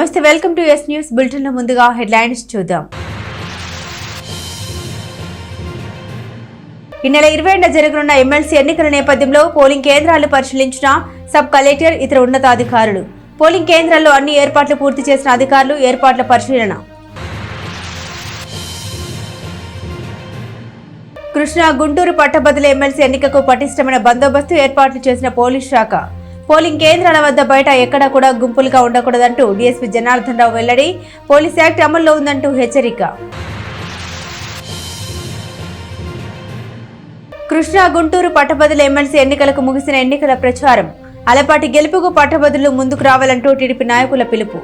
నమస్తే, welcome to yes news bulletin. లో ముందుగా హెడ్లైన్స్ చూద్దాం. ఈ నెల 20న జరగనున్న ఎమ్మెల్సీ ఎన్నికల నేపథ్యంలో పోలింగ్ కేంద్రాలు పరిశీలించిన సబ్ కలెక్టర్, ఇతర ఉన్నతాధికారులు. పోలింగ్ కేంద్రాల్లో అన్ని ఏర్పాట్లు పూర్తి చేసిన అధికారులు ఏర్పాట్ల పరిశీలన. కృష్ణా గుంటూరు పట్టభద్రుల ఎమ్మెల్సీ ఎన్నికకు పటిష్టమైన బందోబస్తు ఏర్పాట్లు చేసిన పోలీస్ శాఖ. పోలింగ్ కేంద్రాల వద్ద బయట ఎక్కడా కూడా గుంపులుగా ఉండకూడదంటూ డీఎస్పీ జనార్దన్ రావు వెల్లడి. పోలీస్ యాక్ట్ అమల్లో ఉందంటూ హెచ్చరిక. కృష్ణా గుంటూరు పట్టభద్రుల ఎమ్మెల్సీ ఎన్నికలకు ముగిసిన ఎన్నికల ప్రచారం. అలపాటి గెలుపుకు పట్టభద్రులు ముందుకు రావాలంటూ టీడీపీ నాయకుల పిలుపు.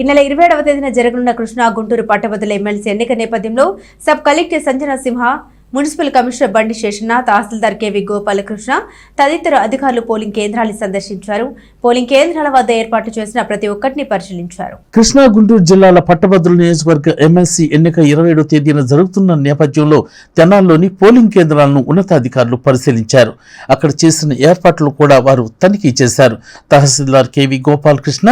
ఈ నెల 27వ తేదీన జరగనున్న కృష్ణా గుంటూరు పట్టభద్రుల ఎమ్మెల్సీ ఎన్నిక నేపథ్యంలో సబ్ కలెక్టర్ సంజన సింహ, మున్సిపల్ కమిషనర్ బండి శేషన్న, తహసీల్దార్ కేవి గోపాలకృష్ణ తదితర అధికారులు పోలింగ్ కేంద్రాలను సందర్శించారు. పోలింగ్ కేంద్రాల వద్ద ఏర్పాటు చేసిన ప్రతి ఒక్కటిని పరిశీలించారు. కృష్ణా గుంటూరు జిల్లాల పట్టభద్రుల నియోజకవర్గ ఎమ్మెల్సీ ఎన్నిక 27వ తేదీన జరుగుతున్న నేపథ్యంలో తెనాల్లోని పోలింగ్ కేంద్రాలను ఉన్నతాధికారులు పరిశీలించారు. అక్కడ చేసిన ఏర్పాట్లు కూడా వారు తనిఖీ చేశారు. తహసీల్దార్ కేవి గోపాలకృష్ణ,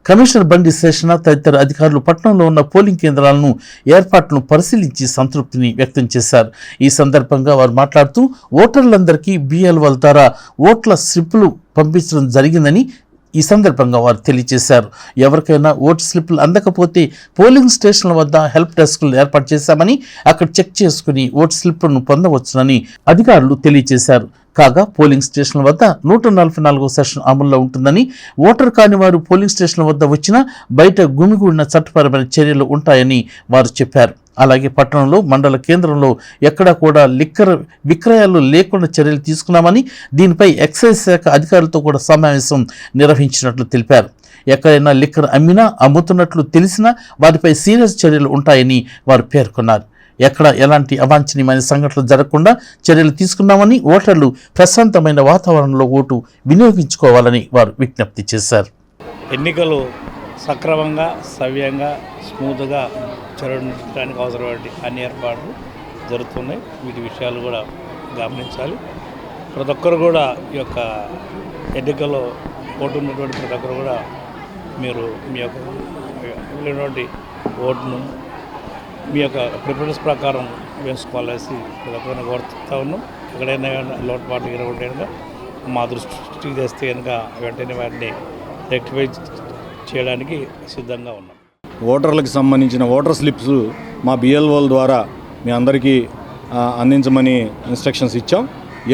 కమిషనర్ బండి శేషన్న తదితర అధికారులు పట్టణంలో ఉన్న పోలింగ్ కేంద్రాలను ఏర్పాట్లను పరిశీలించి సంతృప్తిని వ్యక్తం చేశారు. ఈ సందర్భంగా వారు మాట్లాడుతూ ఓటర్లందరికీ బిఎల్ఓల ద్వారా ఓట్ల స్లిప్పులు పంపించడం జరిగిందని ఈ సందర్భంగా వారు తెలియజేశారు. ఎవరికైనా ఓటు స్లిప్లు అందకపోతే పోలింగ్ స్టేషన్ల వద్ద హెల్ప్ డెస్క్లు ఏర్పాటు చేశామని, అక్కడ చెక్ చేసుకుని ఓటు స్లిప్లను పొందవచ్చునని అధికారులు తెలియజేశారు. కాగా పోలింగ్ స్టేషన్ల వద్ద 144వ సెషన్ అమల్లో ఉంటుందని, ఓటర్ కాని వారు పోలింగ్ స్టేషన్ల వద్ద వచ్చినా బయట గుమిగూడిన చట్టపరమైన చర్యలు ఉంటాయని వారు చెప్పారు. అలాగే పట్టణంలో మండల కేంద్రంలో ఎక్కడా కూడా లిక్కర్ విక్రయాలు లేకుండా చర్యలు తీసుకున్నామని, దీనిపై ఎక్సైజ్ శాఖ అధికారులతో కూడా సమావేశం నిర్వహించినట్లు తెలిపారు. ఎక్కడైనా లిక్కర్ అమ్మినా, అమ్ముతున్నట్లు తెలిసినా వారిపై సీరియస్ చర్యలు ఉంటాయని వారు పేర్కొన్నారు. ఎక్కడ ఎలాంటి అవాంఛనీయమైన సంఘటనలు జరగకుండా చర్యలు తీసుకున్నామని, ఓటర్లు ప్రశాంతమైన వాతావరణంలో ఓటు వినియోగించుకోవాలని వారు విజ్ఞప్తి చేశారు. ఎన్నికలు సక్రమంగా, సవ్యంగా, స్మూత్గా జరగడానికి అవసరమైన అన్ని ఏర్పాట్లు జరుగుతున్నాయి. వీటి విషయాలు కూడా గమనించాలి. ప్రతి ఒక్కరు కూడా ఈ యొక్క ఎన్నికల్లో ఓటు ఉన్నటువంటి ప్రతి ఒక్కరు కూడా మీరు మీ యొక్క వెళ్ళినటువంటి ఓటును మీ యొక్క ప్రిఫరెన్స్ ప్రకారం వేసుకోవాల్సి ప్రతి ఒక్కరిని కోరుతూ ఉన్నాం. ఎక్కడైనా లోటుపాట్లు ఇరగొట్టే కనుక మా దృష్టికి తెస్తే కనుక వెంటనే వాటిని రెక్టిఫై చేయడానికి సిద్ధంగా ఉన్నాం. ఓటర్లకు సంబంధించిన ఓటర్ స్లిప్స్ మా బిఎల్ఓల ద్వారా మీ అందరికీ అందించమని ఇన్స్ట్రక్షన్స్ ఇచ్చాం.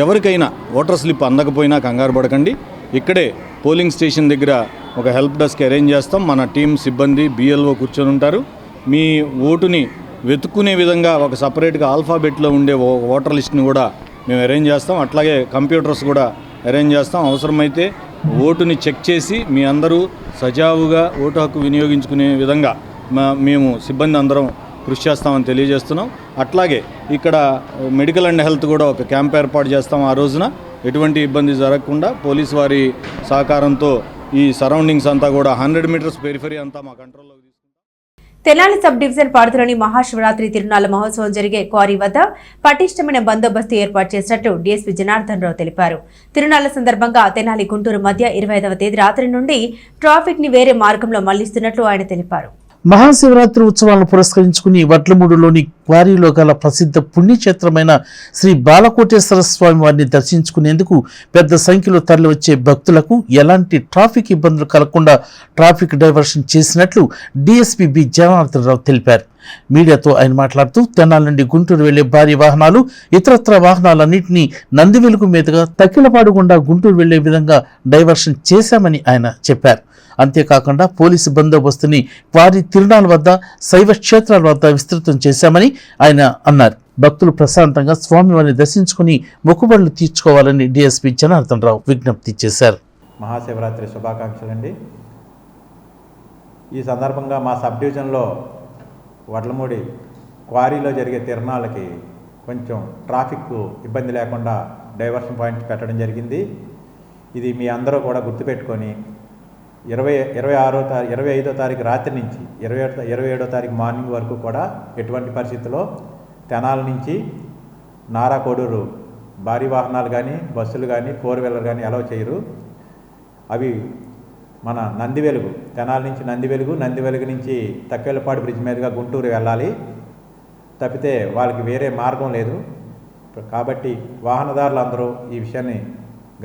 ఎవరికైనా ఓటర్ స్లిప్ అందకపోయినా కంగారు పడకండి. ఇక్కడే పోలింగ్ స్టేషన్ దగ్గర ఒక హెల్ప్ డెస్క్ అరేంజ్ చేస్తాం. మన టీం సిబ్బంది బిఎల్ఓ కూర్చొని ఉంటారు. మీ ఓటుని వెతుక్కునే విధంగా ఒక సపరేట్గా ఆల్ఫాబెట్లో ఉండే ఓటర్ లిస్ట్ని కూడా మేము అరేంజ్ చేస్తాం. అట్లాగే కంప్యూటర్స్ కూడా అరేంజ్ చేస్తాం. అవసరమైతే ఓటుని చెక్ చేసి మీ అందరూ సజావుగా ఓటు హక్కు వినియోగించుకునే విధంగా మేము సిబ్బంది అందరం కృషి చేస్తామని తెలియజేస్తున్నాం. అట్లాగే ఇక్కడ మెడికల్ అండ్ హెల్త్ కూడా ఒక క్యాంప్ ఏర్పాటు చేస్తాం. ఆ రోజున ఎటువంటి ఇబ్బంది జరగకుండా పోలీసు వారి సహకారంతో ఈ సరౌండింగ్స్ అంతా కూడా 100 మీటర్స్ పెరిఫరీ అంతా మా కంట్రోల్లో. తెనాలి సబ్ డివిజన్ పరిధిలోని మహాశివరాత్రి తిరునాళ్ల మహోత్సవం జరిగే క్వారీ వద్ద పటిష్టమైన బందోబస్తు ఏర్పాటు చేసినట్లు డీఎస్పీ జనార్దన్ రావు తెలిపారు. తిరునాళ్ల సందర్భంగా తెనాలి గుంటూరు మధ్య 25వ తేదీ రాత్రి నుండి ట్రాఫిక్ ని వేరే మార్గంలో మళ్లిస్తున్నట్లు ఆయన తెలిపారు. మహాశివరాత్రి ఉత్సవాలను పురస్కరించుకుని వడ్లమూడులోని క్వారీలో గల ప్రసిద్ధ పుణ్యక్షేత్రమైన శ్రీ బాలకోటేశ్వర స్వామి వారిని దర్శించుకునేందుకు పెద్ద సంఖ్యలో తరలివచ్చే భక్తులకు ఎలాంటి ట్రాఫిక్ ఇబ్బందులు కలగకుండా ట్రాఫిక్ డైవర్షన్ చేసినట్లు డీఎస్పీ బి జనార్దన్ రావు తెలిపారు. మీడియాతో ఆయన మాట్లాడుతూ తెనాలి నుండి గుంటూరు వెళ్లే భారీ వాహనాలు, ఇతరత్ర వాహనాలన్నింటినీ నందివెలుగు మీదుగా తక్కిలపాడు గుండా గుంటూరు వెళ్లే విధంగా డైవర్షన్ చేశామని ఆయన చెప్పారు. అంతేకాకుండా పోలీసు బందోబస్తుని క్వారీ తిరునాళ్ళ వద్ద, శైవ క్షేత్రాల వద్ద విస్తృతం చేశామని ఆయన అన్నారు. భక్తులు ప్రశాంతంగా స్వామివారిని దర్శించుకుని మొక్కుబడులు తీర్చుకోవాలని డీఎస్పీ జనార్దన్ రావు విజ్ఞప్తి చేశారు. మహాశివరాత్రి శుభాకాంక్షలండి. ఈ సందర్భంగా మా సబ్ డివిజన్లో వడ్లమూడి క్వారీలో జరిగే తిరునాళ్ళకి కొంచెం ట్రాఫిక్ ఇబ్బంది లేకుండా డైవర్షన్ పాయింట్స్ పెట్టడం జరిగింది. ఇది మీ అందరూ కూడా గుర్తుపెట్టుకొని 25వ తారీఖు రాత్రి నుంచి 27వ తారీఖు మార్నింగ్ వరకు కూడా ఎటువంటి పరిస్థితుల్లో తెనాలి నుంచి నారా కోడూరు భారీ వాహనాలు కానీ, బస్సులు కానీ, 4 వీలర్ కానీ అలౌ చేయరు. అవి మన నందివెలుగు, తెనాలి నుంచి నందివెలుగు నుంచి తక్కెళ్ళపాడు బ్రిడ్జ్ మీదుగా గుంటూరు వెళ్ళాలి. తప్పితే వాళ్ళకి వేరే మార్గం లేదు. కాబట్టి వాహనదారులు అందరూ ఈ విషయాన్ని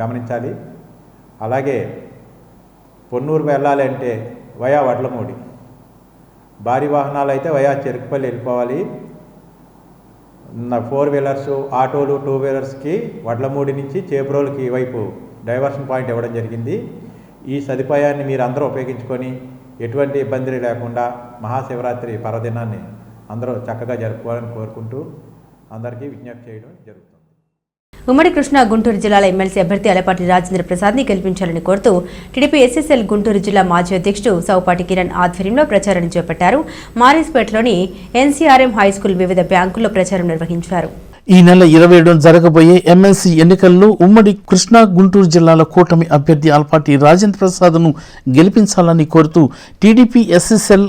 గమనించాలి. అలాగే పొన్నూరు వెళ్ళాలి అంటే వయా వడ్లమూడి, భారీ వాహనాలు అయితే వయా చెరుకుపల్లి వెళ్ళిపోవాలి. 4 వీలర్స్, ఆటోలు, 2 వీలర్స్కి వడ్లమూడి నుంచి చేబ్రోలుకి వైపు డైవర్షన్ పాయింట్ ఇవ్వడం జరిగింది. ఈ సదుపాయాన్ని మీరు అందరూ ఉపయోగించుకొని ఎటువంటి ఇబ్బందులు లేకుండా మహాశివరాత్రి పర్వదినాన్ని అందరూ చక్కగా జరుపుకోవాలని కోరుకుంటూ అందరికీ విజ్ఞప్తి చేయడం జరుగుతుంది. ఉమ్మడి కృష్ణా గుంటూరు జిల్లాల ఎమ్మెల్సీ అభ్యర్థి అలపాటి రాజేంద్ర ప్రసాద్ని గెలిపించాలని కోరుతూ టీడీపీ ఎస్ఎస్ఎల్ గుంటూరు జిల్లా మాజీ అధ్యక్షుడు సౌపాటి కిరణ్ ఆధ్వర్యంలో ప్రచారం చేపట్టారు. మారిస్పేటలోని ఎన్సీఆర్ఎం హైస్కూల్ వివిధ బ్యాంకుల్లో ప్రచారం నిర్వహించారు. ఈ నెల 27న జరగబోయే ఎమ్మెల్సీ ఎన్నికల్లో ఉమ్మడి కృష్ణా గుంటూరు జిల్లాల కూటమి అభ్యర్థి అలపాటి రాజేంద్ర ప్రసాద్ను గెలిపించాలని కోరుతూ టీడీపీ ఎస్ఎస్ఎల్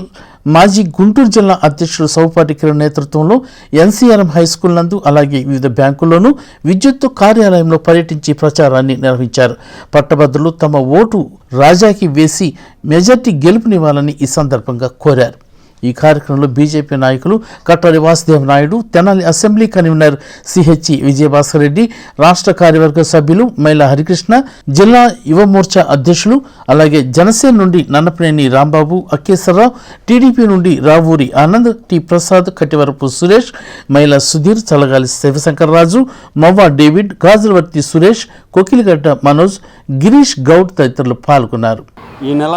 మాజీ గుంటూరు జిల్లా అధ్యక్షుడు సౌపాటి కిరణ్ నేతృత్వంలో ఎన్సీఆర్ఎం హైస్కూల్ నందు అలాగే వివిధ బ్యాంకుల్లోనూ విద్యుత్తు కార్యాలయంలో పర్యటించి ప్రచారాన్ని నిర్వహించారు. పట్టభద్రులు తమ ఓటు రాజాకి వేసి మెజార్టీ గెలుపునివ్వాలని ఈ సందర్భంగా కోరారు. ఈ కార్యక్రమంలో బీజేపీ నాయకులు Kattari Vasudev Naidu, Tenali assembly convener CH Vijayabhaskar Reddy, రాష్ట్ర కార్యవర్గ సభ్యులు మైలా హరికృష్ణ, జిల్లా యువ మోర్చా అధ్యక్షులు, అలాగే జనసేన నుండి నన్నపనేని రాంబాబు, అక్కేశ్వరరావు, టీడీపీ నుండి రావూరి ఆనంద్, టి ప్రసాద్, కటివరపు సురేష్, మైలా సుధీర్, చలగాలి శివశంకర్రాజు, మవ్వా డేవిడ్, గాజులవర్తి సురేష్, కోకిలిగడ్డ మనోజ్, గిరీష్ గౌడ్ తదితరులు పాల్గొన్నారు. ఈ నెల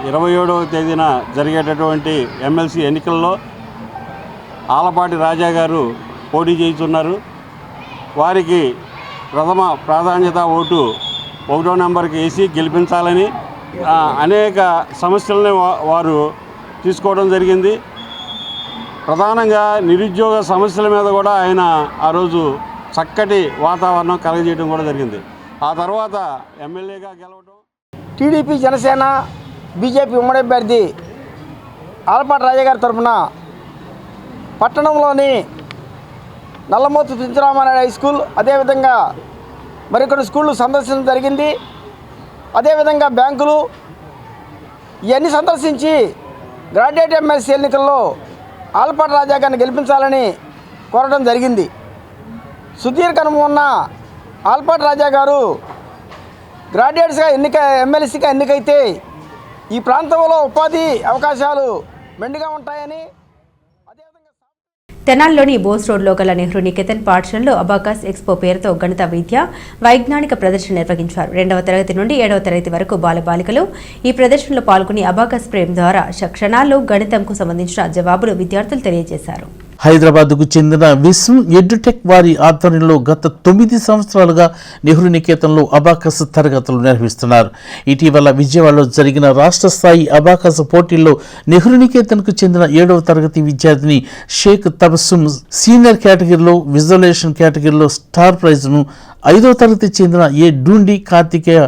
27వ తేదీన జరిగేటటువంటి ఎమ్మెల్సీ ఎన్నికల్లో ఆలపాటి రాజా గారు పోటీ చేస్తున్నారు. వారికి ప్రథమ ప్రాధాన్యత ఓటు 1వ నెంబర్కి వేసి గెలిపించాలని అనేక సమస్యలని వారు తీసుకోవడం జరిగింది. ప్రధానంగా నిరుద్యోగ సమస్యల మీద కూడా ఆయన ఆ రోజు చక్కటి వాతావరణం కలగజేయడం కూడా జరిగింది. ఆ తర్వాత ఎమ్మెల్యేగా గెలవడం. టీడీపీ, జనసేన, బీజేపీ ఉమ్మడి అభ్యర్థి ఆలపాటి రాజా గారి తరఫున పట్టణంలోని నల్లమోతు పించరామారాయణ హై స్కూల్, అదేవిధంగా మరికొన్ని స్కూళ్ళు సందర్శించడం జరిగింది. అదేవిధంగా బ్యాంకులు ఇవన్నీ సందర్శించి గ్రాడ్యుయేట్ ఎమ్మెల్సీ ఎన్నికల్లో ఆలపాటి రాజా గారిని గెలిపించాలని కోరడం జరిగింది. సుదీర్ఘ అనుభవం ఉన్న ఆలపాటి రాజా గారు గ్రాడ్యుయేట్స్గా ఎమ్మెల్సీగా ఎన్నికైతే ఈ ప్రాంతంలో ఉపాధి అవకాశాలు మెండుగా ఉంటాయని. తెనాలిలోని బోస్ రోడ్లో గల నెహ్రూ నికేతన్ పాఠశాలలో అబాకస్ ఎక్స్పో పేరుతో గణిత విద్య, వైజ్ఞానిక ప్రదర్శన నిర్వహించారు. 2వ తరగతి నుండి 7వ తరగతి వరకు బాలబాలికలు ఈ ప్రదర్శనలో పాల్గొని అబాకస్ ప్రేమ్ ద్వారా క్షణాల్లో గణితంకు సంబంధించిన జవాబులు విద్యార్థులు తెలియజేశారు. హైదరాబాద్కు చెందిన విశ్వ ఎడ్యుటెక్ వారి ఆధ్వర్యంలో గత 9 సంవత్సరాలుగా నెహ్రూ నికేతన్లో అబాకస్ తరగతులు నిర్వహిస్తున్నారు. ఇటీవల విజయవాడలో జరిగిన రాష్ట్ర స్థాయి అబాకస్ పోటీల్లో నెహ్రూ నికేతన్కు చెందిన 7వ తరగతి విద్యార్థిని షేక్ తబస్సుమ్ సీనియర్ కేటగిరీలో, విజువలేషన్ కేటగిరీలో స్టార్ ప్రైజ్ను, 5వ తరగతి చెందిన ఏ డూండి కార్తికేయ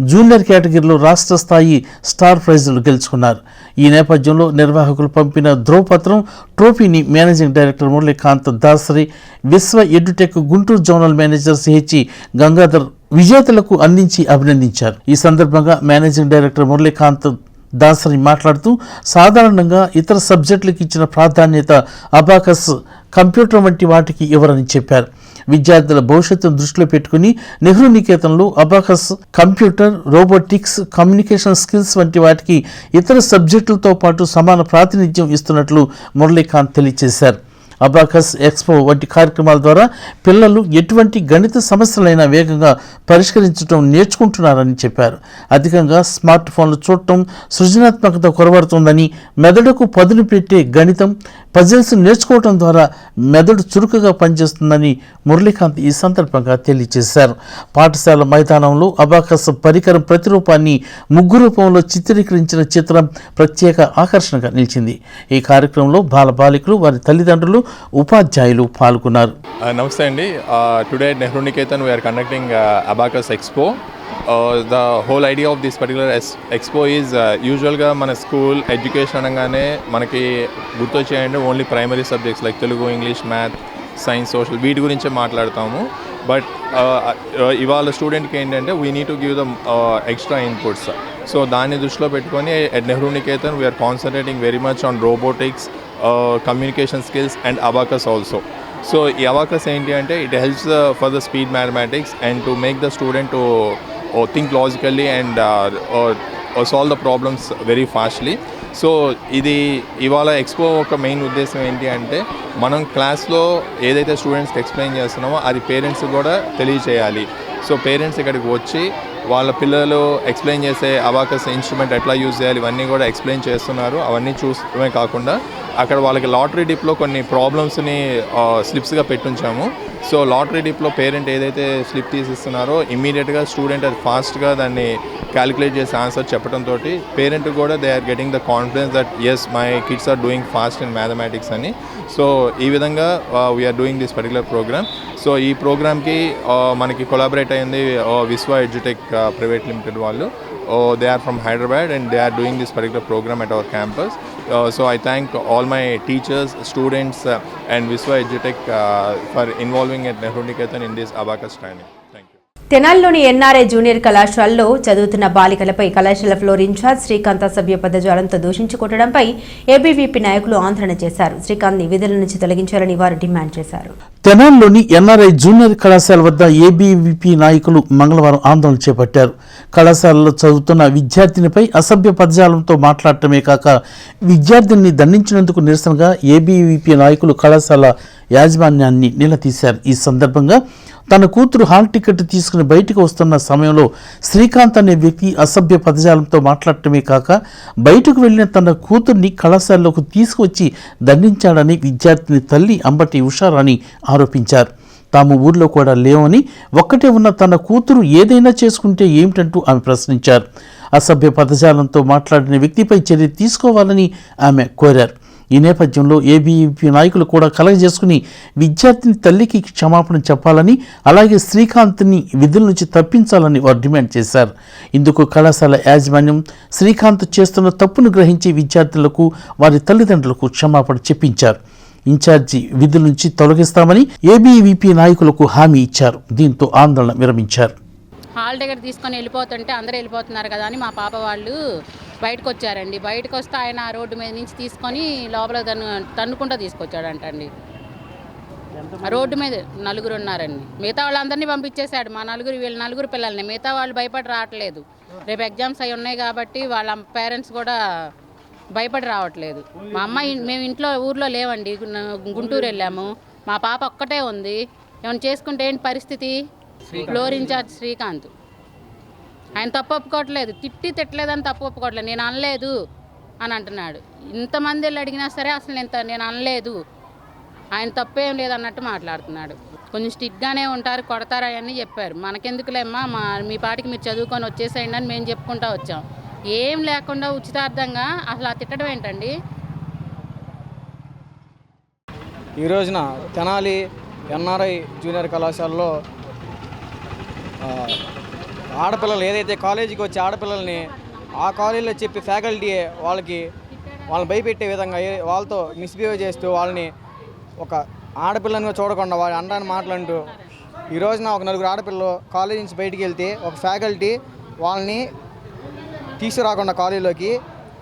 జూనియర్ కేటగిరీలో రాష్ట్ర స్థాయి స్టార్ ప్రైజులు గెలుచుకున్నారు. ఈ నేపథ్యంలో నిర్వాహకులు పంపిన ధ్రువపత్రం, ట్రోఫీని మేనేజింగ్ డైరెక్టర్ మురళీకాంత్ దాసరి, విశ్వ edutech Guntur zonal manager CH Gangadhar విజేతలకు అందించి అభినందించారు. ఈ సందర్భంగా మేనేజింగ్ డైరెక్టర్ మురళీకాంత్ దాసరి మాట్లాడుతూ సాధారణంగా ఇతర సబ్జెక్టులకు ఇచ్చిన ప్రాధాన్యత అబాకస్, కంప్యూటర్ వంటి వాటికి ఇవ్వరని చెప్పారు. విద్యార్థుల భవిష్యత్తును దృష్టిలో పెట్టుకుని నెహ్రూ నికేతన్లో abacus, computer, robotics, communication skills వంటి వాటికి ఇతర సబ్జెక్టులతో పాటు సమాన ప్రాతినిధ్యం ఇస్తున్నట్లు మురళీకాంత్ తెలియజేశారు. అబాకస్ ఎక్స్పో వంటి కార్యక్రమాల ద్వారా పిల్లలు ఎటువంటి గణిత సమస్యలైనా వేగంగా పరిష్కరించడం నేర్చుకుంటున్నారని చెప్పారు. అధికంగా స్మార్ట్ ఫోన్లు చూడటం సృజనాత్మకత కొరబడుతుందని, మెదడుకు పదును పెట్టే గణితం, పజిల్స్ నేర్చుకోవడం ద్వారా మెదడు చురుకుగా పనిచేస్తుందని మురళీకాంత్ ఈ సందర్భంగా తెలియజేశారు. పాఠశాల మైదానంలో అబాకస్ పరికరం ప్రతిరూపాన్ని ముగ్గు రూపంలో చిత్రీకరించిన చిత్రం ప్రత్యేక ఆకర్షణగా నిలిచింది. ఈ కార్యక్రమంలో బాలబాలికలు, వారి తల్లిదండ్రులు, ఉపాధ్యాయులు పాల్గొన్నారు. నమస్తే అండి. Today at Nehru Niketan we are conducting Abacus Expo. The whole idea of this particular expo is యూజువల్గా మన స్కూల్ ఎడ్యుకేషన్ అనగానే మనకి గుర్తొచ్చేయండి only primary subjects like Telugu, English, math, science social వీటి గురించే మాట్లాడతాము. బట్ ఇవాళ స్టూడెంట్కి ఏంటంటే we need to give them extra inputs. So దాన్ని దృష్టిలో పెట్టుకొని at Nehru Niketan we are concentrating very much on robotics, communication skills and abacus also. So ఈ అబాకస్ ఏంటి అంటే it helps for the speed mathematics and to make the student to think logically and solve the problems very fastly. So ఇది ఇవాళ expo ఒక main ఉద్దేశం ఏంటి అంటే మనం క్లాస్లో ఏదైతే స్టూడెంట్స్కి ఎక్స్ప్లెయిన్ చేస్తున్నామో అది పేరెంట్స్కి కూడా తెలియచేయాలి. సో పేరెంట్స్ ఇక్కడికి వచ్చి వాళ్ళ పిల్లలు ఎక్స్ప్లెయిన్ చేసే అబాకస్ ఇన్స్ట్రుమెంట్ ఎట్లా యూజ్ చేయాలి ఇవన్నీ కూడా ఎక్స్ప్లెయిన్ చేస్తున్నారు. అవన్నీ చూడటమే కాకుండా అక్కడ వాళ్ళకి లాటరీ డిప్లో కొన్ని ప్రాబ్లమ్స్ని స్లిప్స్గా పెట్టించాము. సో లాటరీ డిప్లో పేరెంట్ ఏదైతే స్లిప్ తీసిస్తున్నారో ఇమ్మీడియట్గా స్టూడెంట్ అది ఫాస్ట్గా దాన్ని క్యాలిక్యులేట్ చేసి ఆన్సర్ చెప్పడంతో పేరెంట్ కూడా they are getting the confidence that as my kids are doing fast in mathematics అని. సో ఈ విధంగా we are doing this particular programme. So ఈ ప్రోగ్రామ్కి మనకి కొలాబరేట్ అయింది విశ్వ ఎడ్యుటెక్ ప్రైవేట్ లిమిటెడ్ వాళ్ళు. They are from Hyderabad and they are doing this particular program at our campus. So I thank all my teachers, students and Viswa Edutech for involving at Nehru Niketan in this abacus training. Thank you. తెనాలిలోని NRI junior కళాశాలలో చదువుతున్న బాలికలపై కళాశాల floor incharge Srikanth అసభ్య పదజాలంతో దూషించుకొట్టడంపై ABVP నాయకులు ఆందోళన చేశారు. శ్రీకాంత్ ని విధుల నుంచి తొలగించాలని వారు డిమాండ్ చేశారు. తెనాలిలోని ఎన్ఆర్ఐ జూనియర్ కళాశాల వద్ద ఏబీవీపీ నాయకులు మంగళవారం ఆందోళన చేపట్టారు. కళాశాలలో చదువుతున్న విద్యార్థినిపై అసభ్య పదజాలంతో మాట్లాడటమే కాక విద్యార్థిని దండించినందుకు నిరసనగా ఏబీవీపీ నాయకులు కళాశాల యాజమాన్యాన్ని నిలదీశారు. ఈ సందర్భంగా తన కూతురు హాల్ టికెట్ తీసుకుని బయటకు వస్తున్న సమయంలో శ్రీకాంత్ అనే వ్యక్తి అసభ్య పదజాలంతో మాట్లాడటమే కాక బయటకు వెళ్లిన తన కూతుర్ని కళాశాలలోకి తీసుకువచ్చి దండించాడని విద్యార్థిని తల్లి అంబటి ఉషారాణి ఆరోపించారు. తాము ఊర్లో కూడా లేవని, ఒక్కటే ఉన్న తన కూతురు ఏదైనా చేసుకుంటే ఏమిటంటూ ఆమె ప్రశ్నించారు. అసభ్య పదజాలంతో మాట్లాడిన వ్యక్తిపై చర్య తీసుకోవాలని ఆమె కోరారు. ఈ నేపథ్యంలో ఏబీవీపీ నాయకులు కూడా కలగజేసుకుని విద్యార్థిని తల్లికి క్షమాపణ చెప్పాలని, అలాగే శ్రీకాంత్ని విధుల నుంచి తప్పించాలని వారు డిమాండ్ చేశారు. ఇందుకు కళాశాల యాజమాన్యం శ్రీకాంత్ చేస్తున్న తప్పును గ్రహించి విద్యార్థులకు వారి తల్లిదండ్రులకు క్షమాపణ చెప్పించారు. ఇన్ఛార్జి విధుల నుంచి తొలగిస్తామని ఏబీవీపీ నాయకులకు హామీ ఇచ్చారు. దీంతో ఆందోళన విరమించారు. హాల్ టికెట్ తీసుకొని వెళ్ళిపోతుంటే అందరూ వెళ్ళిపోతున్నారు కదా అని మా పాప వాళ్ళు బయటకు వచ్చారండి. బయటకు వస్తే ఆయన ఆ రోడ్డు మీద నుంచి తీసుకొని లోపల తన్నుకుంటూ తీసుకొచ్చాడంటండి. రోడ్డు మీద నలుగురు ఉన్నారండి. మిగతా వాళ్ళందరినీ పంపించేశాడు. మా వీళ్ళ నలుగురు పిల్లల్ని. మిగతా వాళ్ళు భయపడి రావట్లేదు. రేపు ఎగ్జామ్స్ అవి ఉన్నాయి కాబట్టి వాళ్ళ పేరెంట్స్ కూడా భయపడి రావట్లేదు. మా అమ్మాయి మేము ఊర్లో లేవండి, గుంటూరు వెళ్ళాము. మా పాప ఒక్కటే ఉంది. ఏమైనా చేసుకుంటే ఏంటి పరిస్థితి? ఫ్లోర్ ఇన్ఛార్జ్ శ్రీకాంత్ ఆయన తప్పు ఒప్పుకోవట్లేదు. తిట్టలేదని తప్పు ఒప్పుకోవట్లేదు. నేను అనలేదు అని అంటున్నాడు. ఇంతమంది వెళ్ళి అడిగినా సరే అసలు నేను అనలేదు, ఆయన తప్పేం లేదన్నట్టు మాట్లాడుతున్నాడు. కొంచెం స్ట్రిక్ట్గానే ఉంటారు, కొడతారు అవన్నీ చెప్పారు. మనకెందుకులేమ్మా, మీ పాటికి మీరు చదువుకొని వచ్చేసేయండి అని మేము చెప్పుకుంటూ వచ్చాం. ఏం లేకుండా ఉచితార్థంగా అసలు ఆ తిట్టడం ఏంటండి? ఈ రోజున తెనాలి ఎన్ఆర్ఐ జూనియర్ కళాశాలలో ఆడపిల్లలు ఏదైతే కాలేజీకి వచ్చే ఆడపిల్లల్ని ఆ కాలేజీలో చెప్పి ఫ్యాకల్టీ వాళ్ళని భయపెట్టే విధంగా వాళ్ళతో మిస్బిహేవ్ చేస్తూ వాళ్ళని ఒక ఆడపిల్లని చూడకుండా వాళ్ళ అండాన్ని మాట్లాడుతూ ఈ రోజున ఒక నలుగురు ఆడపిల్లలు కాలేజీ నుంచి బయటికి వెళ్తే ఒక ఫ్యాకల్టీ వాళ్ళని తీసుకురాకుండా కాలేజీలోకి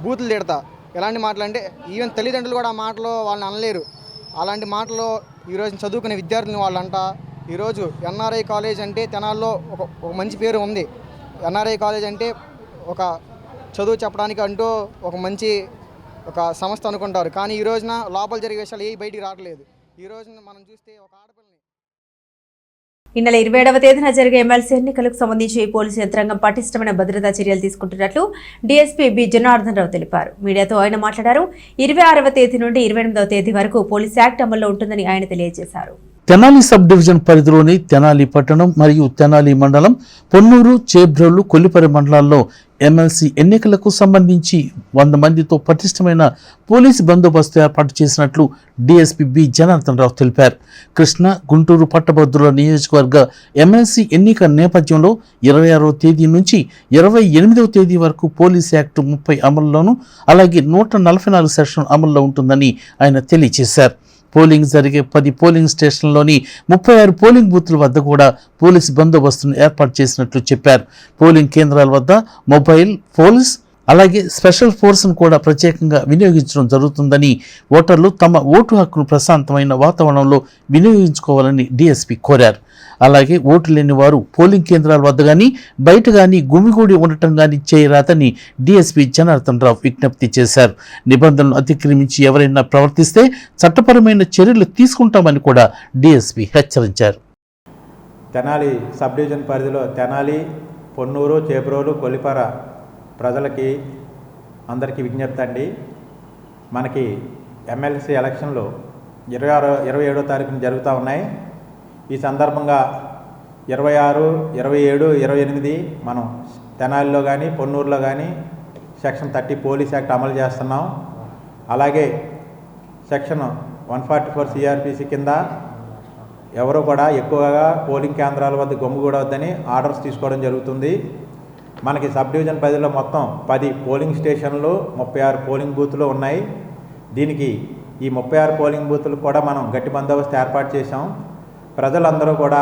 బూతులు తిడతా. ఎలాంటి మాటలు అంటే ఈవెన్ తల్లిదండ్రులు కూడా ఆ మాటలో వాళ్ళని అనలేరు. అలాంటి మాటలో ఈరోజు చదువుకునే విద్యార్థులను వాళ్ళంట. ఈరోజు ఎన్ఆర్ఐ కాలేజ్ అంటే తెనాల్లో ఒక మంచి పేరు ఉంది. ఎన్ఆర్ఐ కాలేజ్ అంటే ఒక చదువు చెప్పడానికి అంటూ ఒక మంచి ఒక సంస్థ అనుకుంటారు. కానీ ఈ రోజున లోపల జరిగే విషయాలు ఏ బయటికి రావట్లేదు. ఈ రోజున మనం చూస్తే ఒక ఆడపిల్లని ఈ నెల 27వ తేదీన జరిగే ఎమ్మెల్సీ ఎన్నికలకు సంబంధించి పోలీసు యంత్రాంగం పటిష్టమైన భద్రతా చర్యలు తీసుకుంటున్నట్లు డీఎస్పీ బి జనార్దన్ రావు తెలిపారు. మీడియాతో ఆయన మాట్లాడారు. 26వ తేదీ నుండి 28వ తేదీ వరకు పోలీస్ యాక్ట్ అమల్లో ఉంటుందని ఆయన తెలియజేశారు. తెనాలి సబ్ డివిజన్ పరిధిలోని తెనాలి పట్టణం మరియు తెనాలి మండలం, పొన్నూరు, చేబ్రోలు, కొల్లిపరి మండలాల్లో ఎమ్మెల్సీ ఎన్నికలకు సంబంధించి 100 మందితో పటిష్టమైన పోలీసు బందోబస్తు ఏర్పాటు చేసినట్లు డీఎస్పీ బి జనార్దన్ రావు తెలిపారు. కృష్ణా, గుంటూరు పట్టభద్రుల నియోజకవర్గ ఎమ్మెల్సీ ఎన్నిక నేపథ్యంలో 26వ తేదీ నుంచి 28వ తేదీ వరకు పోలీస్ యాక్ట్ 30 అమల్లోనూ, అలాగే 144 సెక్షన్ అమల్లో ఉంటుందని ఆయన తెలియజేశారు. పోలింగ్ జరిగే 10 పోలింగ్ స్టేషన్లోని 36 పోలింగ్ బూత్ల వద్ద కూడా పోలీసు బందోబస్తును ఏర్పాటు చేసినట్లు చెప్పారు. పోలింగ్ కేంద్రాల వద్ద మొబైల్, పోలీస్ అలాగే స్పెషల్ ఫోర్స్ను కూడా ప్రత్యేకంగా వినియోగించడం జరుగుతుందని, ఓటర్లు తమ ఓటు హక్కును ప్రశాంతమైన వాతావరణంలో వినియోగించుకోవాలని డీఎస్పీ కోరారు. అలాగే ఓటు లేని వారు పోలింగ్ కేంద్రాల వద్ద కానీ బయట కానీ గుమిగూడి ఉండటం కానీ చేయరాదని డీఎస్పీ జనార్దన్ రావు విజ్ఞప్తి చేశారు. నిబంధనలు అతిక్రమించి ఎవరైనా ప్రవర్తిస్తే చట్టపరమైన చర్యలు తీసుకుంటామని కూడా డీఎస్పీ హెచ్చరించారు. తెనాలి సబ్ డివిజన్ పరిధిలో తెనాలి, పొన్నూరు, చేబ్రోలు, కొల్లిపార ప్రజలకి అందరికీ విజ్ఞప్తి అండి. మనకి ఎమ్మెల్సీ ఎలక్షన్లు 27వ తారీఖున జరుగుతూ ఉన్నాయి. ఈ సందర్భంగా 26, 27, 28 మనం తెనాలిలో కానీ పొన్నూరులో కానీ సెక్షన్ 30 పోలీస్ యాక్ట్ అమలు చేస్తున్నాం. అలాగే సెక్షన్ 144 సిఆర్పిసి కింద ఎవరు కూడా ఎక్కువగా పోలింగ్ కేంద్రాల వద్ద గుమిగూడవద్దని ఆర్డర్స్ తీసుకోవడం జరుగుతుంది. మనకి సబ్ డివిజన్ పరిధిలో మొత్తం 10 పోలింగ్ స్టేషన్లు, 36 పోలింగ్ బూతులు ఉన్నాయి. దీనికి ఈ 36 పోలింగ్ బూతులు కూడా మనం గట్టి బందోబస్తు ఏర్పాటు చేశాం. ప్రజలందరూ కూడా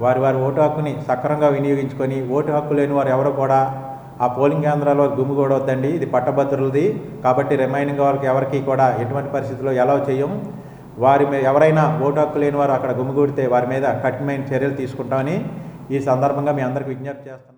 వారి ఓటు హక్కుని సక్రమంగా వినియోగించుకొని, ఓటు హక్కు లేని వారు ఎవరు కూడా ఆ పోలింగ్ కేంద్రాల వరకు గుమిగూడవద్దండి. ఇది పట్టభద్రులది కాబట్టి రిమైనింగ్ వాళ్ళకి ఎవరికి కూడా ఎటువంటి పరిస్థితుల్లో ఎలా చేయం. వారి మీద ఎవరైనా ఓటు హక్కు లేని వారు అక్కడ గుమిగూడితే వారి మీద కఠినమైన చర్యలు తీసుకుంటామని ఈ సందర్భంగా మీ అందరికీ విజ్ఞప్తి చేస్తున్నాం.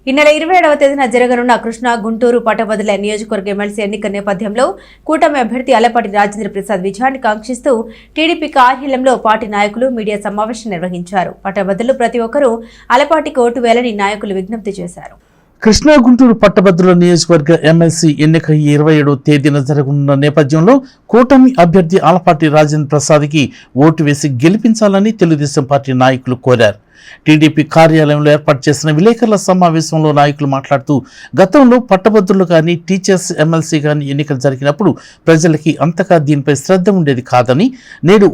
ఈ నెల 27వ తేదీన జరగనున్న కృష్ణా, గుంటూరు పట్టభద్రుల నియోజకవర్గ ఎమ్మెల్సీ ఎన్నిక నేపథ్యంలో కూటమి అభ్యర్థి అలపాటి రాజేంద్ర ప్రసాద్ విజయాన్ని కాంక్షిస్తూ టీడీపీ కార్యాలయంలో పార్టీ నాయకులు మీడియా సమావేశం నిర్వహించారు. పట్టభద్రులు ప్రతి ఒక్కరూ అలపాటికి ఓటు వేయాలని నాయకులు విజ్ఞప్తి చేశారు. కృష్ణా, గుంటూరు పట్టభద్రుల నియోజకవర్గ ఎమ్మెల్సీ ఎన్నిక 27వ తేదీన జరగనున్న నేపథ్యంలో కూటమి అభ్యర్థి ఆలపాటి రాజేంద్ర ప్రసాద్కి ఓటు వేసి గెలిపించాలని తెలుగుదేశం పార్టీ నాయకులు కోరారు. టీడీపీ కార్యాలయంలో ఏర్పాటు చేసిన విలేకరుల సమావేశంలో నాయకులు మాట్లాడుతూ, గతంలో పట్టభద్రులు కానీ టీచర్స్ ఎమ్మెల్సీ కానీ ఎన్నికలు జరిగినప్పుడు ప్రజలకి అంతగా దీనిపై శ్రద్ధ ఉండేది కాదని, నేడు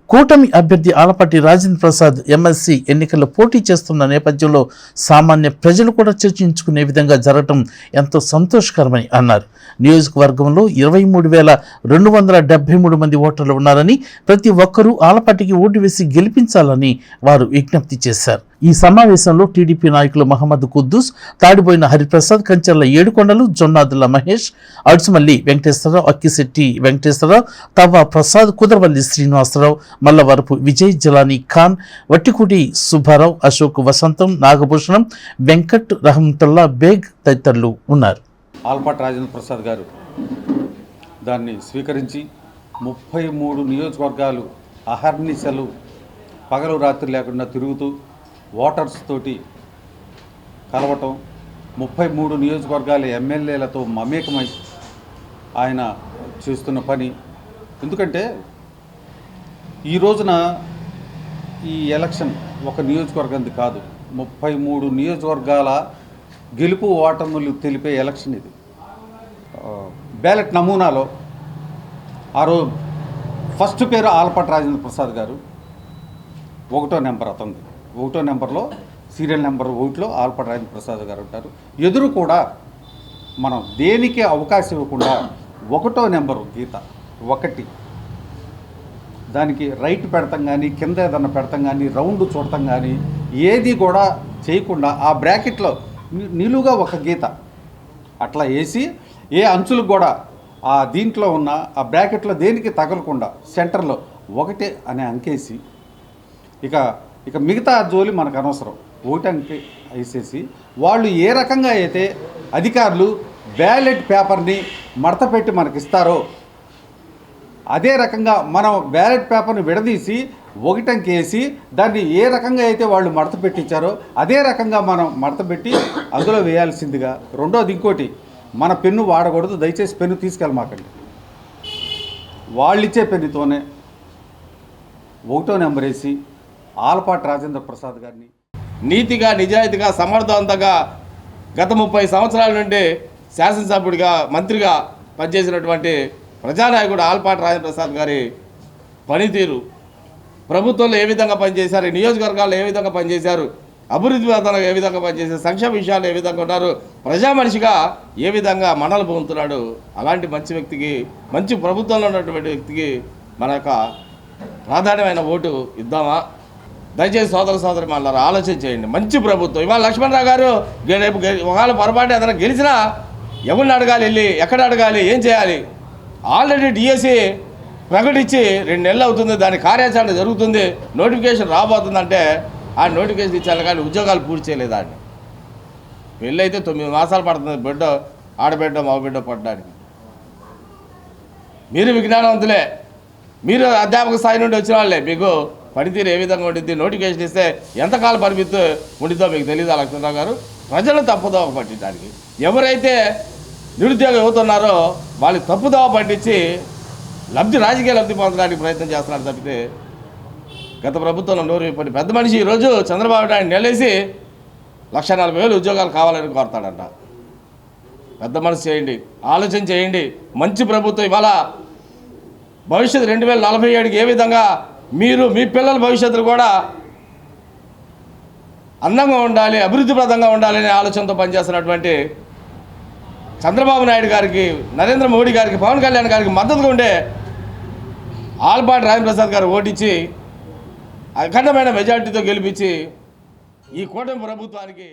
కూటమి అభ్యర్థి ఆలపాటి రాజేంద్ర ప్రసాద్ ఎమ్మెల్సీ ఎన్నికల్లో పోటీ చేస్తున్న నేపథ్యంలో సామాన్య ప్రజలు కూడా చర్చించుకునే విధంగా జరగడం ఎంతో సంతోషకరమని అన్నారు. నియోజకవర్గంలో 23,273 మంది ఓటర్లు ఉన్నారని, ప్రతి ఒక్కరూ ఆలపాటికి ఓటు వేసి గెలిపించాలని వారు విజ్ఞప్తి చేశారు. ఈ సమావేశంలో టీడీపీ నాయకులు మహమ్మద్ కుద్దూస్, తాడిపోయిన హరిప్రసాద్, కంచర్ల ఏడుకొండలు, జొన్నాదుల మహేష్, అడుసుమల్లి వెంకటేశ్వరరావు, అక్కిశెట్టి వెంకటేశ్వరరావు, తవ్వ ప్రసాద్, కుదరవల్లి శ్రీనివాసరావు, మల్లవరపు విజయ్, జలానీ ఖాన్, వట్టికుటి సుబ్బారావు, అశోక్ వసంతం, నాగభూషణం, వెంకట్, రహమతుల్లా బేగ్ తదితరులు ఉన్నారు. ఆలపాటి రాజేంద్ర ప్రసాద్ గారు దాన్ని స్వీకరించి 33 నియోజకవర్గాలు అహర్నిశలు పగలు రాత్రి లేకుండా తిరుగుతూ ఓటర్స్ తోటి కలవటం, 33 నియోజకవర్గాల ఎమ్మెల్యేలతో మమేకమై ఆయన చేస్తున్న పని. ఎందుకంటే ఈ రోజున ఈ ఎలక్షన్ ఒక నియోజకవర్గంది కాదు, 33 నియోజకవర్గాల గెలుపు ఓటములు తెలిపే ఎలక్షన్ ఇది. బ్యాలెట్ నమూనాలో ఆ రోజు ఫస్ట్ పేరు ఆలపాటి రాజేంద్ర ప్రసాద్ గారు, 1వ నెంబర్ అతనిది. 1వ నెంబర్లో సీరియల్ నెంబర్ 1లో ఆలపాటి రాజేంద్ర ప్రసాద్ గారు ఉంటారు. ఎదురు కూడా మనం దేనికి అవకాశం ఇవ్వకుండా 1వ నెంబరు గీత 1 దానికి రైట్ పెడతాం కానీ, కింద ఏదన్నా పెడతాం కానీ, రౌండ్ చూడటం కానీ ఏది కూడా చేయకుండా ఆ బ్రాకెట్లో నిలువుగా ఒక గీత అట్లా వేసి, ఏ అంచులకు కూడా ఆ దీంట్లో ఉన్న ఆ బ్రాకెట్లో దేనికి తగలకుండా సెంటర్లో 1 అనే అంకేసి, ఇక మిగతా జోలి మనకు అనవసరం, 1 అంకె వేసేసి వాళ్ళు ఏ రకంగా అయితే అధికారులు బ్యాలెట్ పేపర్ని మడతపెట్టి మనకిస్తారో అదే రకంగా మనం బ్యాలెట్ పేపర్ని విడదీసి 1 అంకె వేసి దాన్ని ఏ రకంగా అయితే వాళ్ళు మడత పెట్టించారో అదే రకంగా మనం మడత పెట్టి అందులో వేయాల్సిందిగా. రెండోది ఇంకోటి, మన పెన్ను వాడకూడదు, దయచేసి పెన్ను తీసుకెళ్ళమాకండి. వాళ్ళిచ్చే పెన్నుతోనే 1వ నెంబర్ వేసి ఆలపాటి రాజేంద్ర ప్రసాద్ గారిని నీతిగా, నిజాయితీగా, సమర్థవంతంగా గత 30 సంవత్సరాల నుండి శాసనసభ్యుడిగా, మంత్రిగా పనిచేసినటువంటి ప్రజానాయకుడు ఆలపాటి రాజేంద్ర ప్రసాద్ గారి పనితీరు, ప్రభుత్వంలో ఏ విధంగా పనిచేశారు, నియోజకవర్గాల్లో ఏ విధంగా పనిచేశారు, అభివృద్ధి విధానంలో ఏ విధంగా పనిచేశారు, సంక్షేమ విషయాలు ఏ విధంగా ఉన్నారు, ప్రజా మనిషిగా ఏ విధంగా మనలు పొందుతున్నాడు, అలాంటి మంచి వ్యక్తికి, మంచి ప్రభుత్వంలో ఉన్నటువంటి వ్యక్తికి మన యొక్క ప్రాధాన్యమైన ఓటు ఇద్దామా? దయచేసి సోదరి మళ్ళీ ఆలోచన చేయండి. మంచి ప్రభుత్వం ఇవాళ లక్ష్మణరావు గారు రేపు ఒకవేళ పొరపాటు ఏదైనా గెలిచినా ఎవరిని అడగాలి, వెళ్ళి ఎక్కడ అడగాలి, ఏం చేయాలి? ఆల్రెడీ డిఎస్సి ప్రకటించి 2 నెలలు అవుతుంది, దాని కార్యాచరణ జరుగుతుంది, నోటిఫికేషన్ రాబోతుందంటే ఆ నోటిఫికేషన్ ఇచ్చారు కానీ ఉద్యోగాలు పూర్తి చేయలేదు. దాన్ని పెళ్ళి అయితే 9 మాసాలు పడుతుంది బిడ్డ, ఆడబిడ్డ మగబిడ్డ పడడానికి. మీరు విజ్ఞానవంతులే, మీరు అధ్యాపక స్థాయి నుండి వచ్చిన వాళ్ళే, మీకు పనితీరు ఏ విధంగా ఉండిద్ది, నోటిఫికేషన్ ఇస్తే ఎంతకాలం పరిమితి ఉండిద్దో మీకు తెలియదా లక్ష్మణరావు గారు? ప్రజలను తప్పుదోవ పట్టించడానికి ఎవరైతే నిరుద్యోగం అవుతున్నారో వాళ్ళకి తప్పుదోవ పట్టించి రాజకీయ లబ్ధి పొందడానికి ప్రయత్నం చేస్తున్నారు తప్పితే గత ప్రభుత్వంలో నోరు విప్పని పెద్ద మనిషి ఈరోజు చంద్రబాబు నాయుడు నెలేసి 1,40,000 ఉద్యోగాలు కావాలని కోరుతాడంట. పెద్ద మనసు చేయండి, ఆలోచన చేయండి. మంచి ప్రభుత్వం ఇవాళ భవిష్యత్తు 2047కి ఏ విధంగా మీరు మీ పిల్లల భవిష్యత్తులు కూడా అందంగా ఉండాలి, అభివృద్ధిప్రదంగా ఉండాలనే ఆలోచనతో పనిచేస్తున్నటువంటి చంద్రబాబు నాయుడు గారికి, నరేంద్ర మోడీ గారికి, పవన్ కళ్యాణ్ గారికి మద్దతుగా ఉండే ఆలపాటి రాజప్రసాద్ గారు ఓటించి అఖండమైన మెజార్టీతో గెలిపించి ఈ కూటమి ప్రభుత్వానికి.